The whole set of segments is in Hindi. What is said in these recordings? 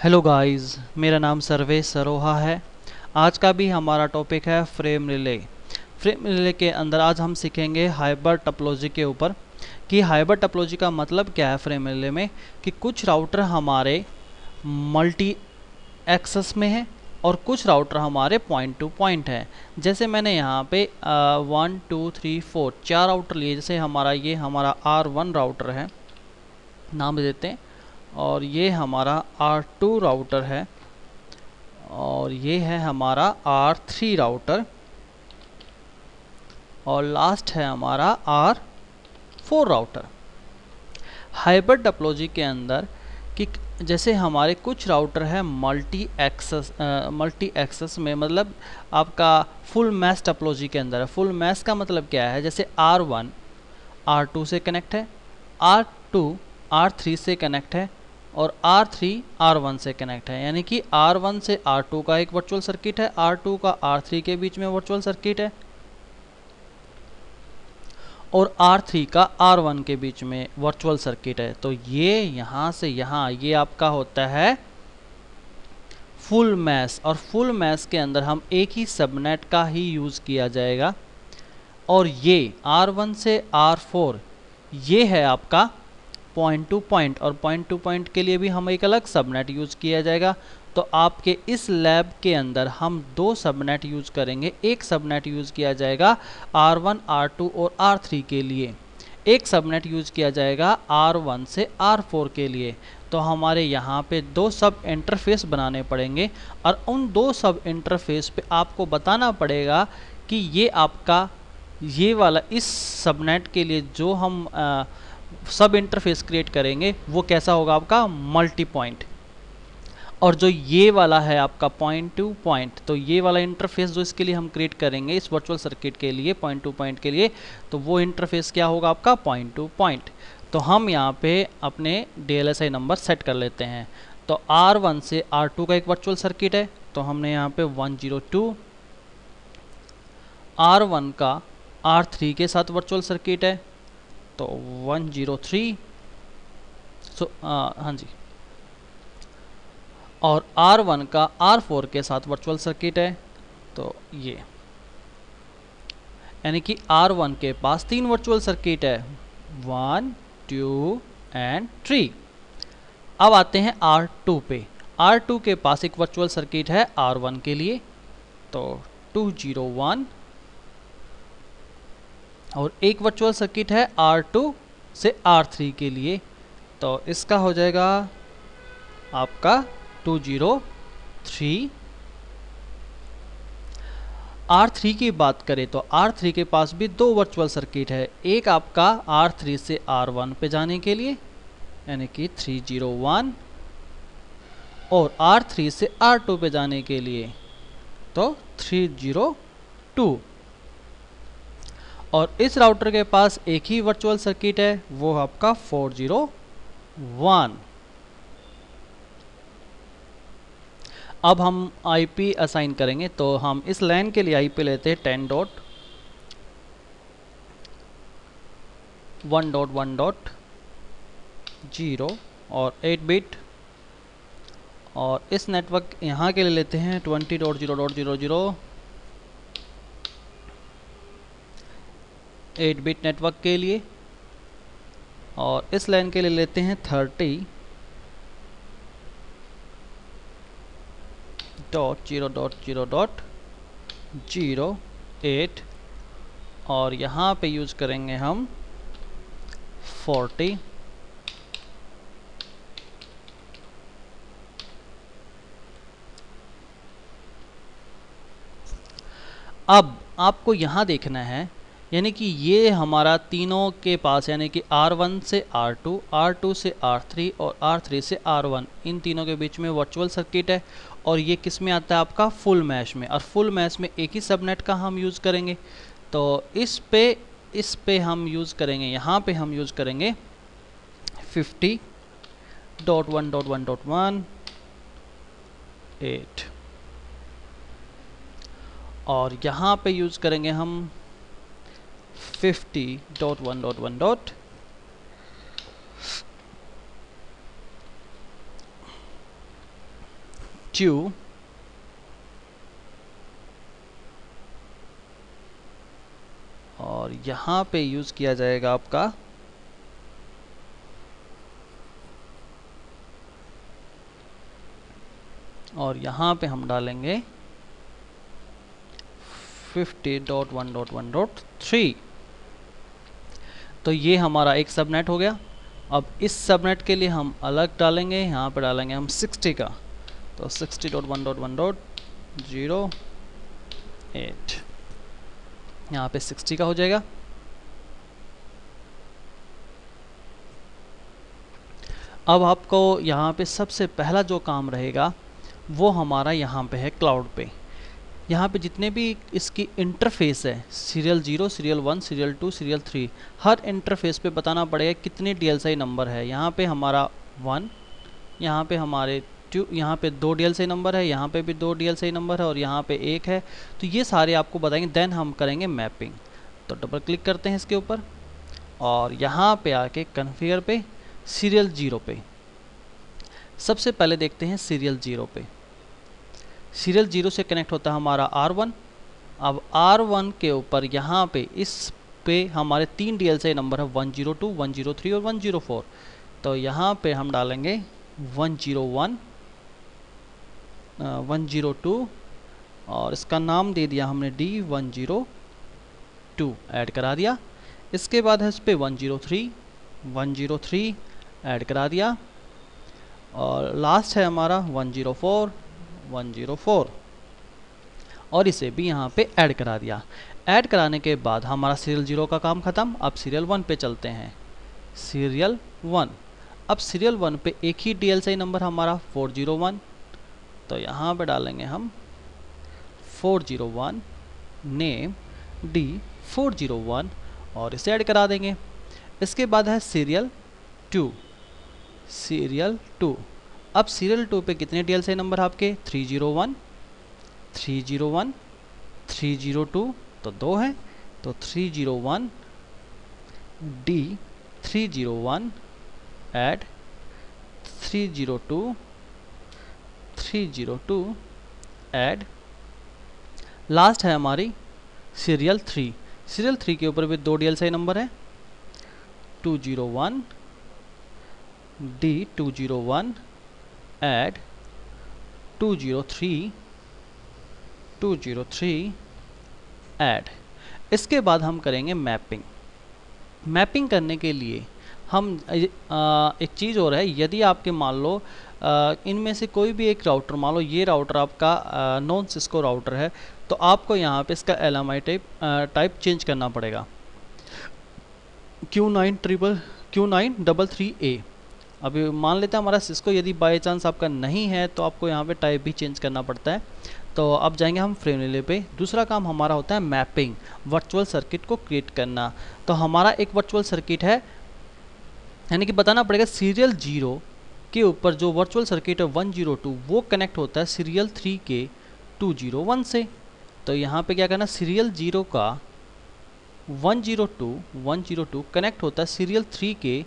हेलो गाइस, मेरा नाम सर्वेश सरोहा है। आज का भी हमारा टॉपिक है फ्रेम रिले। फ्रेम रिले के अंदर आज हम सीखेंगे हाइबर टोपोलॉजी के ऊपर कि हाइबर टोपोलॉजी का मतलब क्या है फ्रेम रिले में, कि कुछ राउटर हमारे मल्टी एक्सेस में है और कुछ राउटर हमारे पॉइंट टू पॉइंट है। जैसे मैंने यहाँ पे 1 2 3 4 चार राउटर लिए। जैसे हमारा R1 राउटर है, नाम देते हैं, और ये हमारा R2 राउटर है, और ये है हमारा R3 राउटर, और लास्ट है हमारा R4 राउटर। हाइबर टोपोलॉजी के अंदर कि जैसे हमारे कुछ राउटर है मल्टी एक्सेस में, मतलब आपका फुल मैश टोपोलॉजी के अंदर है। फुल मैश का मतलब क्या है? जैसे R1 R2 से कनेक्ट है, R2 R3 से कनेक्ट है, और R3 R1 से कनेक्ट है। यानी कि R1 से R2 का एक वर्चुअल सर्किट है, R2 का R3 के बीच में वर्चुअल सर्किट है, और R3 का R1 के बीच में वर्चुअल सर्किट है। तो ये यहाँ से यहाँ ये आपका होता है फुल मैश, और फुल मैश के अंदर हम एक ही सबनेट का ही यूज़ किया जाएगा। और ये R1 से R4 ये है आपका पॉइंट टू पॉइंट, और पॉइंट टू पॉइंट के लिए भी हम एक अलग सबनेट यूज़ किया जाएगा। तो आपके इस लैब के अंदर हम दो सबनेट यूज़ करेंगे। एक सबनेट यूज़ किया जाएगा R1 R2 और R3 के लिए, एक सबनेट यूज़ किया जाएगा R1 से R4 के लिए। तो हमारे यहाँ पे दो सब इंटरफेस बनाने पड़ेंगे, और उन दो सब इंटरफेस पे आपको बताना पड़ेगा कि ये आपका ये वाला इस सबनेट के लिए जो हम सब इंटरफेस क्रिएट करेंगे वो कैसा होगा, आपका मल्टी पॉइंट। और जो ये वाला है आपका पॉइंट टू पॉइंट, तो ये वाला इंटरफेस जो इसके लिए हम क्रिएट करेंगे इस वर्चुअल सर्किट के लिए पॉइंट टू पॉइंट के लिए, तो वो इंटरफेस क्या होगा, आपका पॉइंट टू पॉइंट। तो हम यहाँ पे अपने DLSI नंबर सेट कर लेते हैं। तो R1 से R2 का एक वर्चुअल सर्किट है, तो हमने यहाँ पे 102। R1 का R3 के साथ वर्चुअल सर्किट है, तो 103। हाँ जी। और R1 का R4 के साथ वर्चुअल सर्किट है, तो ये यानी कि R1 के पास तीन वर्चुअल सर्किट है, 1 2 एंड 3। अब आते हैं R2 पे। R2 के पास एक वर्चुअल सर्किट है R1 के लिए, तो 201, और एक वर्चुअल सर्किट है R2 से R3 के लिए, तो इसका हो जाएगा आपका 203। R3 की बात करें तो R3 के पास भी दो वर्चुअल सर्किट है, एक आपका R3 से R1 पे जाने के लिए यानी कि 301, और R3 से R2 पे जाने के लिए तो 302। और इस राउटर के पास एक ही वर्चुअल सर्किट है, वो आपका 401। अब हम IP असाइन करेंगे, तो हम इस LAN के लिए IP लेते हैं 10.1.1.0 और 8 बिट, और इस नेटवर्क यहाँ के लिए लेते हैं 20.0.00 8 बिट नेटवर्क के लिए, और इस LAN के लिए लेते हैं 30.0.0.08, और यहाँ पे यूज़ करेंगे हम 40। अब आपको यहाँ देखना है, यानी कि ये हमारा तीनों के पास, यानी कि R1 से R2, R2 से R3 और R3 से R1, इन तीनों के बीच में वर्चुअल सर्किट है। और ये किस में आता है, आपका फुल मैश में। और फुल मैश में एक ही सबनेट का हम यूज़ करेंगे, तो इस पे हम यूज़ करेंगे, यहाँ पे हम यूज़ करेंगे 50.1.1.1.8, और यहाँ पे यूज़ करेंगे हम 50.1.1. 2 और यहाँ पे यूज़ किया जाएगा आपका और यहाँ पे हम डालेंगे 50.1.1.3। तो ये हमारा एक सबनेट हो गया। अब इस सबनेट के लिए हम अलग डालेंगे, यहाँ पे डालेंगे हम 60 का, तो 60.1.1.0.8 यहाँ पे 60 का हो जाएगा। अब आपको यहाँ पे सबसे पहला जो काम रहेगा वो हमारा यहाँ पे है क्लाउड पे। यहाँ पे जितने भी इसकी इंटरफेस है, सीरियल 0, सीरियल 1, सीरियल 2, सीरियल 3, हर इंटरफेस पे बताना पड़ेगा कितने DLSI नंबर है। यहाँ पे हमारा 1, यहाँ पे हमारे 2, यहाँ पे 2 DLSI नंबर है, यहाँ पे भी 2 DLSI नंबर है और यहाँ पे 1 है। तो ये सारे आपको बताएंगे, देन हम करेंगे मैपिंग। तो डबल क्लिक करते हैं इसके ऊपर और यहाँ पे आके कन्फिगर पे सीरियल 0 पे सबसे पहले देखते हैं सीरियल 0 पे। सीरियल 0 से कनेक्ट होता है हमारा R1। अब R1 के ऊपर यहाँ पे इस पे हमारे 3 DLSI नंबर है 102, 103 और 104। तो यहाँ पे हम डालेंगे 101, 102 और इसका नाम दे दिया हमने D102 ऐड करा दिया। इसके बाद है इस पे 103 ऐड करा दिया और लास्ट है हमारा 104 और इसे भी यहाँ पे ऐड करा दिया। ऐड कराने के बाद हमारा सीरियल 0 का काम ख़त्म। अब सीरियल 1 पे चलते हैं। सीरियल 1, अब सीरियल 1 पे एक ही DLSI नंबर हमारा 401। तो यहाँ पे डालेंगे हम 401 नेम D401 और इसे ऐड करा देंगे। इसके बाद है सीरियल 2। अब सीरियल 2 पे कितने DLSI नंबर आपके 301, 301, 302, तो 2 हैं। तो 301 D301 ऐड 302 ऐड लास्ट है हमारी सीरियल 3। सीरियल 3 के ऊपर भी 2 DLSI नंबर है 201 D201 ऐड 203 ऐड। इसके बाद हम करेंगे मैपिंग। मैपिंग करने के लिए हम एक चीज़ और है, यदि आपके मान लो इनमें से कोई भी एक राउटर, मान लो ये राउटर आपका नॉन सिस्को राउटर है, तो आपको यहाँ पे इसका LMI टाइप चेंज करना पड़ेगा Q933A। अभी मान लेते हैं हमारा सिस्को, यदि बाय चांस आपका नहीं है तो आपको यहाँ पे टाइप भी चेंज करना पड़ता है। तो अब जाएंगे हम फ्रेमरीले पे। दूसरा काम हमारा होता है मैपिंग, वर्चुअल सर्किट को क्रिएट करना। तो हमारा एक वर्चुअल सर्किट है, यानी कि बताना पड़ेगा सीरियल 0 के ऊपर जो वर्चुअल सर्किट है 102 वो कनेक्ट होता है सीरियल 3 के 201 से। तो यहाँ पे क्या करना, सीरियल 0 का 102 कनेक्ट होता है सीरियल 3 के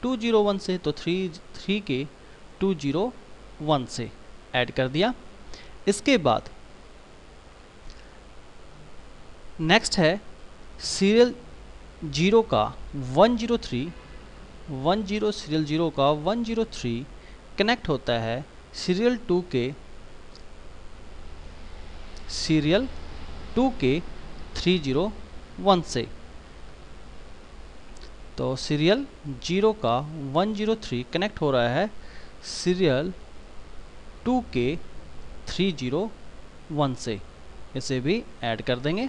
201 से। तो 3 के 201 से ऐड कर दिया। इसके बाद नेक्स्ट है सीरियल 0 का 103 सीरियल 0 का 103 कनेक्ट होता है सीरियल 2 के 301 से। तो सीरियल 0 का 103 कनेक्ट हो रहा है सीरियल 2 के 301 से, इसे भी ऐड कर देंगे।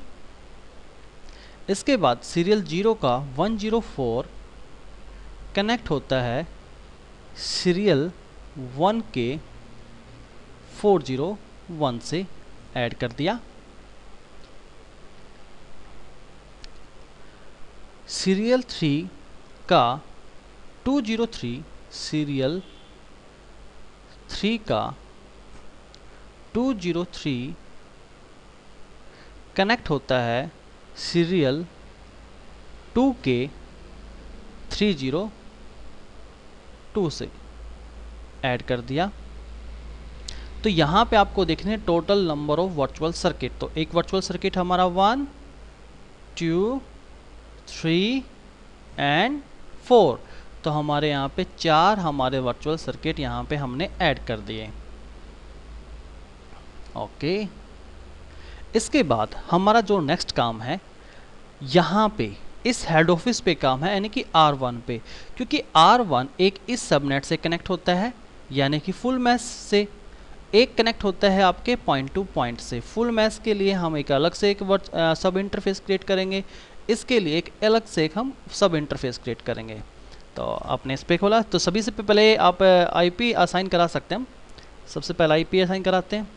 इसके बाद सीरियल 0 का 104 कनेक्ट होता है सीरियल 1 के 401 से, ऐड कर दिया। सीरियल 3 का 203 सीरियल 3 का 203 कनेक्ट होता है सीरियल 2 के 302 से, ऐड कर दिया। तो यहाँ पे आपको देखने total number of virtual circuit. तो एक वर्चुअल सर्किट हमारा 1 2 3 एंड 4, तो हमारे यहाँ पे 4 हमारे वर्चुअल सर्किट यहाँ पे हमने ऐड कर दिए। ओके, इसके बाद हमारा जो नेक्स्ट काम है यहाँ पे इस हेड ऑफिस पे काम है, यानी कि R1 पे, क्योंकि R1 एक इस सबनेट से कनेक्ट होता है, यानी कि फुल मैश से, एक कनेक्ट होता है आपके पॉइंट टू पॉइंट से। फुल मैश के लिए हम एक अलग से एक सब इंटरफेस क्रिएट करेंगे, इसके लिए एक अलग से एक हम सब इंटरफेस क्रिएट करेंगे। तो आपने इस पे खोला, तो सभी से पहले आप IP असाइन करा सकते हैं। सबसे पहले IP असाइन कराते हैं।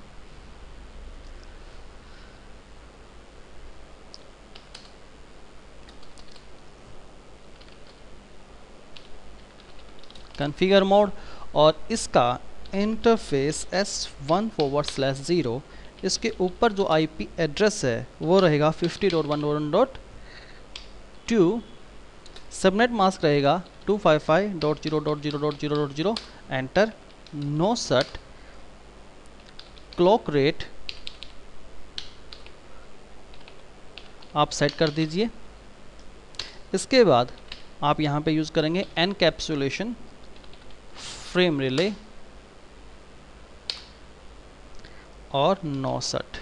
कॉन्फ़िगर मोड, और इसका इंटरफेस S1/0, इसके ऊपर जो IP एड्रेस है वो रहेगा 50.1.1.2, सबनेट मास्क रहेगा 255.0.0.0.0, enter. No shut clock rate आप सेट कर दीजिए। इसके बाद आप यहाँ पे यूज़ करेंगे एनकैप्सुलेशन फ्रेम रिले और no shut.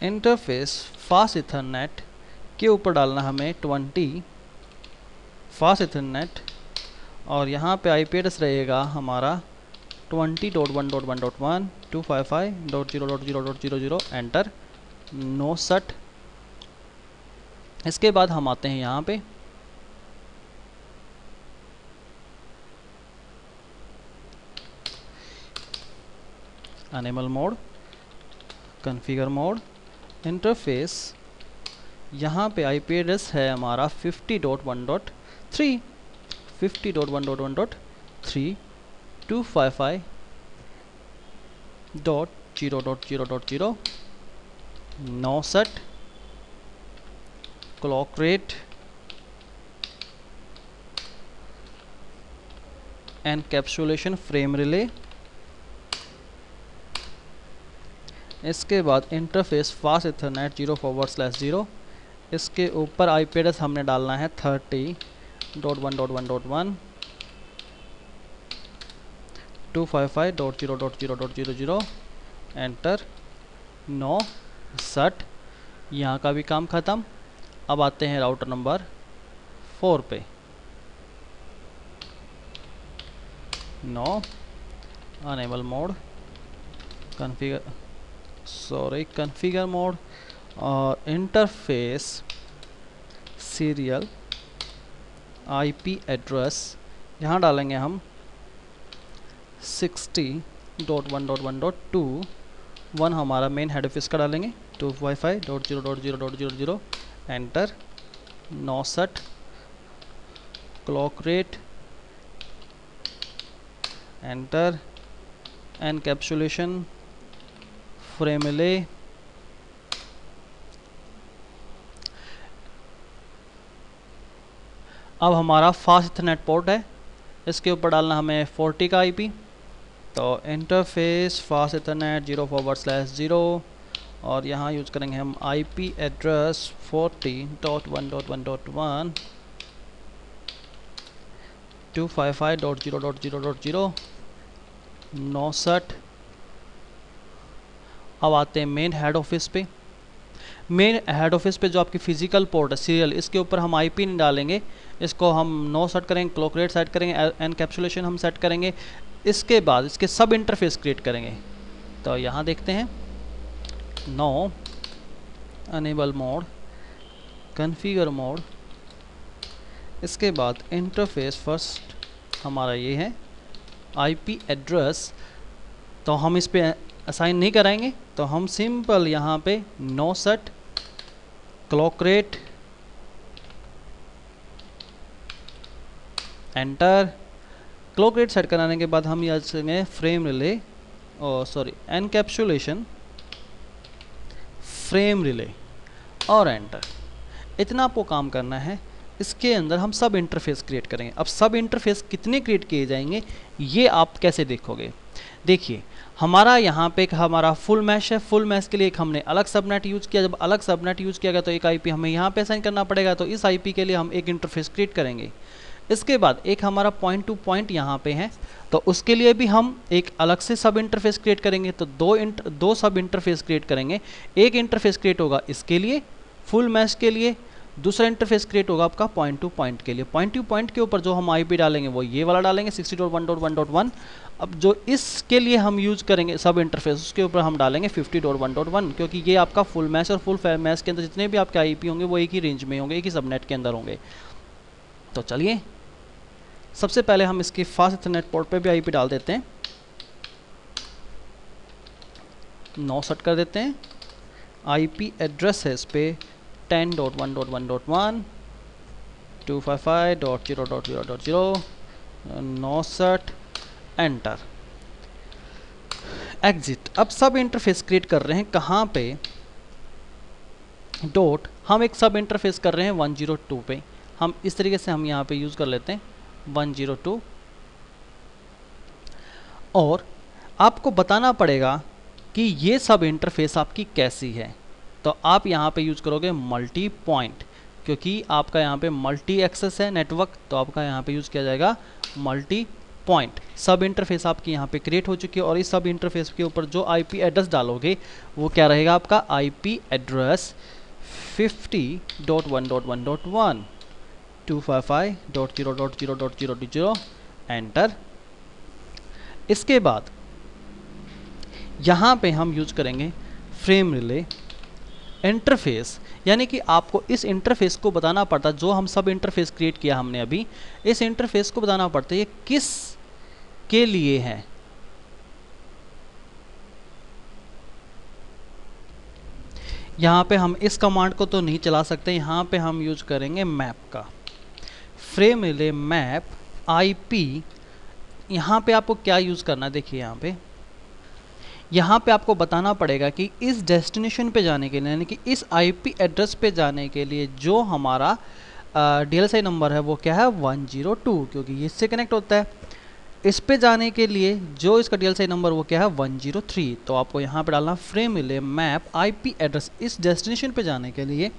Interface fast ethernet के ऊपर डालना हमें 20 फास्ट इथरनेट, और यहाँ पे IP एड्रेस रहेगा हमारा 20.1.1.1 255.0.0.0.0, एंटर। No set. इसके बाद हम आते हैं यहाँ पे enable mode, configure mode, interface. यहाँ पे IP एड्रेस है हमारा 50.1.3 50.1.1.3 255.0.0.0, no shut clock rate encapsulation frame relay. इसके बाद इंटरफेस फास्ट इथरनेट 0/0, इसके ऊपर IP एड्रेस हमने डालना है 30.1.1.1 255.0.0.0.0, एंटर। No set. यहाँ का भी काम ख़त्म। अब आते हैं राउटर नंबर 4 पे। No, enable mode, configure mode, और इंटरफेस सीरियल IP एड्रेस यहाँ डालेंगे हम 60.1.1.2 1 हमारा मेन हेड ऑफिस का डालेंगे 255.0.0.0.0, enter. No shut clock rate, enter. Encapsulation frame relay, अब हमारा फास्ट इथरनेट पोर्ट है, इसके ऊपर डालना हमें 40 का IP। तो इंटरफेस फास्ट इथरनेट 0/0, और यहाँ यूज करेंगे हम IP एड्रेस 40.1.1.1 255.0.0.0, नो सेट। अब आते हैं मेन हेड ऑफिस पे। मेन हेड ऑफिस पे जो आपकी फिजिकल पोर्ट है सीरियल, इसके ऊपर हम IP नहीं डालेंगे, इसको हम नो सेट करेंगे, क्लॉक रेट सेट करेंगे, एनकैप्सुलेशन हम सेट करेंगे। इसके बाद इसके सब इंटरफेस क्रिएट करेंगे। तो यहाँ देखते हैं, no, enable mode, configure mode, इसके बाद इंटरफेस फर्स्ट हमारा ये है IP एड्रेस, तो हम इस पे असाइन नहीं कराएंगे, तो हम सिंपल यहाँ पे no shut clock rate, enter. Clock rate set कराने के बाद हम यहाँ से frame relay, encapsulation frame relay, और एंटर। इतना आपको काम करना है। इसके अंदर हम सब इंटरफेस क्रिएट करेंगे। अब सब इंटरफेस कितने क्रिएट किए जाएंगे ये आप कैसे देखोगे? देखिए हमारा यहाँ पे एक हमारा फुल मैश है, फुल मैश के लिए एक हमने अलग सबनेट यूज़ किया। जब अलग सबनेट यूज़ किया गया तो एक आईपी हमें यहाँ पे असाइन करना पड़ेगा, तो इस आईपी के लिए हम एक इंटरफेस क्रिएट करेंगे। इसके बाद एक हमारा पॉइंट टू पॉइंट यहाँ पे है, तो उसके लिए भी हम एक अलग से सब इंटरफेस क्रिएट करेंगे। तो दो सब इंटरफेस क्रिएट करेंगे। एक इंटरफेस क्रिएट होगा इसके लिए फुल मैश के लिए, दूसरा इंटरफेस क्रिएट होगा आपका पॉइंट टू पॉइंट के लिए। पॉइंट टू पॉइंट के ऊपर जो हम आईपी डालेंगे वो ये वाला डालेंगे 60.1.1.1। अब जो इसके लिए हम यूज़ करेंगे सब इंटरफेस उसके ऊपर हम डालेंगे 50.1.1, क्योंकि ये आपका फुल मैश और फुल मैश के अंदर जितने भी आपके आईपी होंगे वो एक ही रेंज में होंगे, एक ही सबनेट के अंदर होंगे। तो चलिए सबसे पहले हम इसके फास्ट इथरनेट पोर्ट पे भी आईपी डाल देते हैं। 9 सेट कर देते हैं। आईपी एड्रेस है इस पे 10.1.1.1 255.0.0.0 9 सेट एंटर एग्जिट। अब सब इंटरफेस क्रिएट कर रहे हैं कहाँ पे? डॉट हम एक सब इंटरफेस कर रहे हैं 102 पे। हम इस तरीके से हम यहाँ पे यूज़ कर लेते हैं 102। और आपको बताना पड़ेगा कि ये सब इंटरफेस आपकी कैसी है। तो आप यहाँ पे यूज़ करोगे मल्टी पॉइंट, क्योंकि आपका यहाँ पे मल्टी एक्सेस है नेटवर्क, तो आपका यहाँ पे यूज़ किया जाएगा मल्टी पॉइंट। सब इंटरफेस आपकी यहाँ पे क्रिएट हो चुकी है और इस सब इंटरफेस के ऊपर जो आईपी एड्रेस डालोगे वो क्या रहेगा? आपका आईपी एड्रेस 50.1.1.1 255.0.0.0.0 एंटर। इसके बाद यहाँ पे हम यूज़ करेंगे फ्रेम रिले इंटरफेस, यानी कि आपको इस इंटरफेस को बताना पड़ता है जो हम सब इंटरफेस क्रिएट किया हमने अभी, इस इंटरफेस को बताना पड़ता है ये किस के लिए है। यहाँ पे हम इस कमांड को तो नहीं चला सकते, यहाँ पे हम यूज करेंगे मैप का। Frame relay map IP. यहाँ पे आपको क्या यूज़ करना है? देखिए यहाँ पे आपको बताना पड़ेगा कि इस डेस्टिनेशन पे जाने के लिए, यानी कि इस आईपी एड्रेस पे जाने के लिए जो हमारा DLSI नंबर है वो क्या है? 102, क्योंकि ये इससे कनेक्ट होता है। इस पे जाने के लिए जो इसका DLSI नंबर वो क्या है? 103। तो आपको यहाँ पे डालना frame relay map IP address इस डेस्टिनेशन पे जाने के लिए,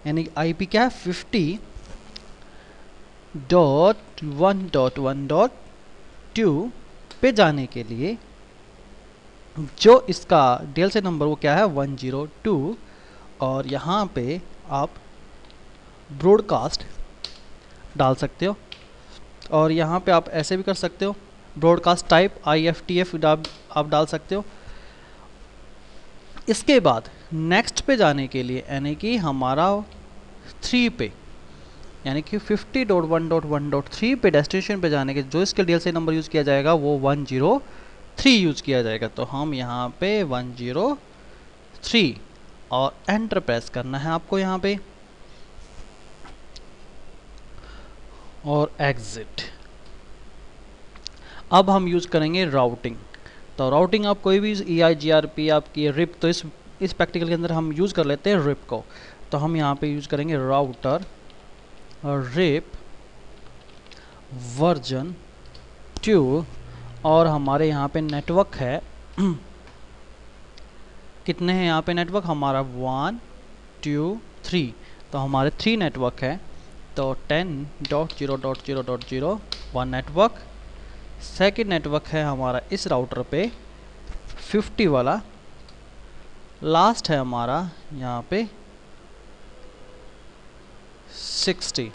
यानी आईपी क्या है? 50.1.1.2 पे जाने के लिए जो इसका DLSI नंबर वो क्या है? 102। और यहाँ पे आप ब्रॉडकास्ट डाल सकते हो, और यहाँ पे आप ऐसे भी कर सकते हो ब्रॉडकास्ट टाइप IFTF आप डाल सकते हो। इसके बाद नेक्स्ट पे जाने के लिए, यानी कि हमारा 3 पे, यानी कि 50.1.1.3 पे डेस्टिनेशन पे जाने के जो इसके DLSI नंबर यूज़ किया जाएगा वो 103 यूज़ किया जाएगा। तो हम यहाँ पे 103 और एंटर प्रेस करना है आपको यहाँ पे और एग्जिट। अब हम यूज़ करेंगे राउटिंग। तो राउटिंग आप कोई भी EIGRP आपकी रिप, तो इस प्रैक्टिकल के अंदर हम यूज़ कर लेते हैं रिप को। तो हम यहाँ पे यूज़ करेंगे राउटर रिप वर्जन 2, और हमारे यहाँ पे नेटवर्क है कितने हैं यहाँ पे नेटवर्क? हमारा 1 2 3, तो हमारे 3 नेटवर्क है। तो 10.0.0.0 1 नेटवर्क। सेकेंड नेटवर्क है हमारा इस राउटर पे 50 वाला। लास्ट है हमारा यहाँ पे 60।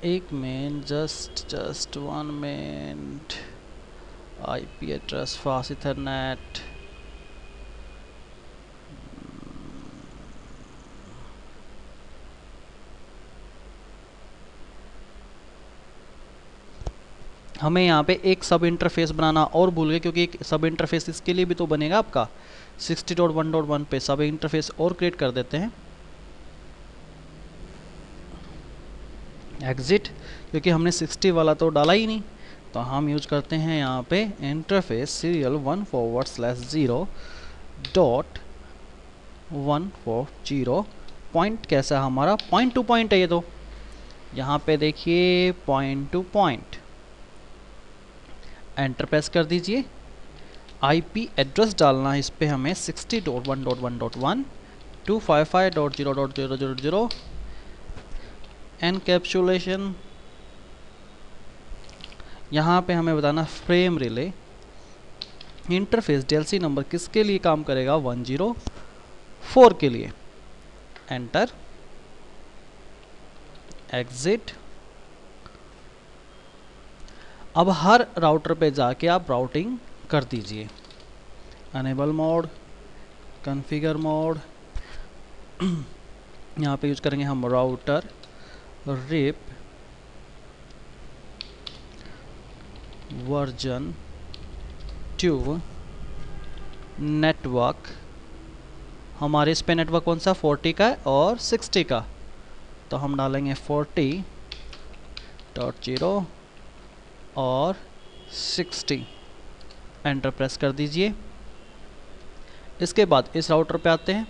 एक minute, just 1 minute. IP address fast Ethernet, हमें यहाँ पे एक सब इंटरफेस बनाना और भूल गए, क्योंकि एक सब इंटरफेस इसके लिए भी तो बनेगा आपका 60.1.1 पे सब इंटरफेस और क्रिएट कर देते हैं। एग्जिट, क्योंकि हमने 60 वाला तो डाला ही नहीं, तो हम यूज करते हैं यहाँ पे इंटरफेस सीरियल 1//0.140 पॉइंट कैसा हमारा पॉइंट टू पॉइंट है ये। तो यहाँ पे देखिए point two point, enter press कर दीजिए। आईपी एड्रेस डालना है इस पे हमें 60.1.1.1 255.0.0.0। एनकैप्सुलेशन यहाँ पे हमें बताना frame relay. Interface DLC number किसके लिए काम करेगा, 104 के लिए। Enter, exit. अब हर राउटर पे जाके आप राउटिंग कर दीजिए। अनेबल मोड, कॉन्फ़िगर मोड, यहाँ पे यूज करेंगे हम राउटर रिप वर्जन 2 नेटवर्क। हमारे इस पे नेटवर्क कौन सा 40 का है और 60 का, तो हम डालेंगे 40.0 और 60। एंटर प्रेस कर दीजिए। इसके बाद इस राउटर पे आते हैं,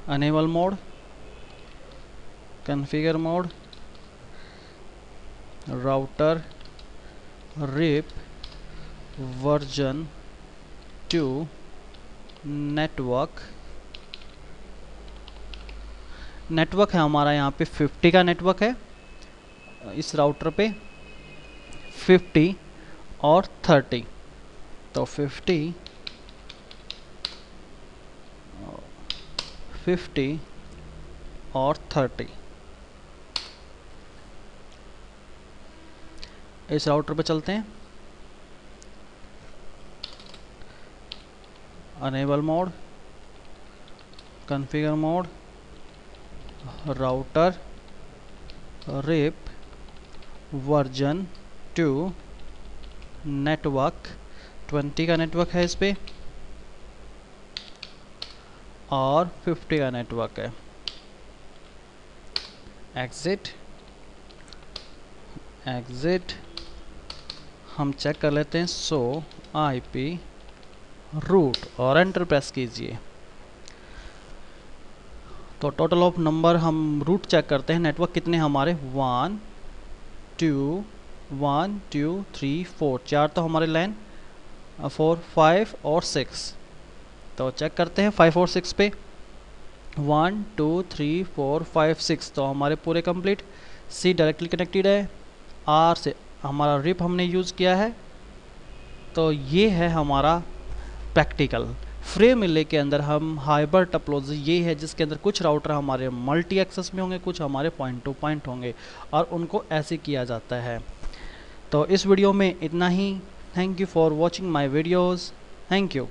enable mode, configure mode, router RIP version 2 network. Network है हमारा यहाँ पे 50 का नेटवर्क है इस राउटर पे, 50 और 30। तो 50 और 30 इस राउटर पे चलते हैं। Enable mode, configure mode, router RIP version 2 network. 20 का नेटवर्क है इस पे और 50 का नेटवर्क है। Exit, exit. हम चेक कर लेते हैं सो IP रूट और एंटर प्रेस कीजिए। तो टोटल ऑफ नंबर हम रूट चेक करते हैं, नेटवर्क कितने हमारे 1 2 1 2 3 4, 4 तो हमारे लाइन, 4 5 और 6। तो चेक करते हैं 5 और 6 पे, 1 2 3 4 5 6 तो हमारे पूरे कंप्लीट। C डायरेक्टली कनेक्टेड है, R से हमारा रिप हमने यूज़ किया है। तो ये है हमारा प्रैक्टिकल। फ्रेम रिले के अंदर हम हाइब्रिड टोपोलॉजी ये है जिसके अंदर कुछ राउटर हमारे मल्टी एक्सेस में होंगे, कुछ हमारे पॉइंट टू पॉइंट होंगे और उनको ऐसे किया जाता है। तो इस वीडियो में इतना ही। Thank you for watching my videos. Thank you.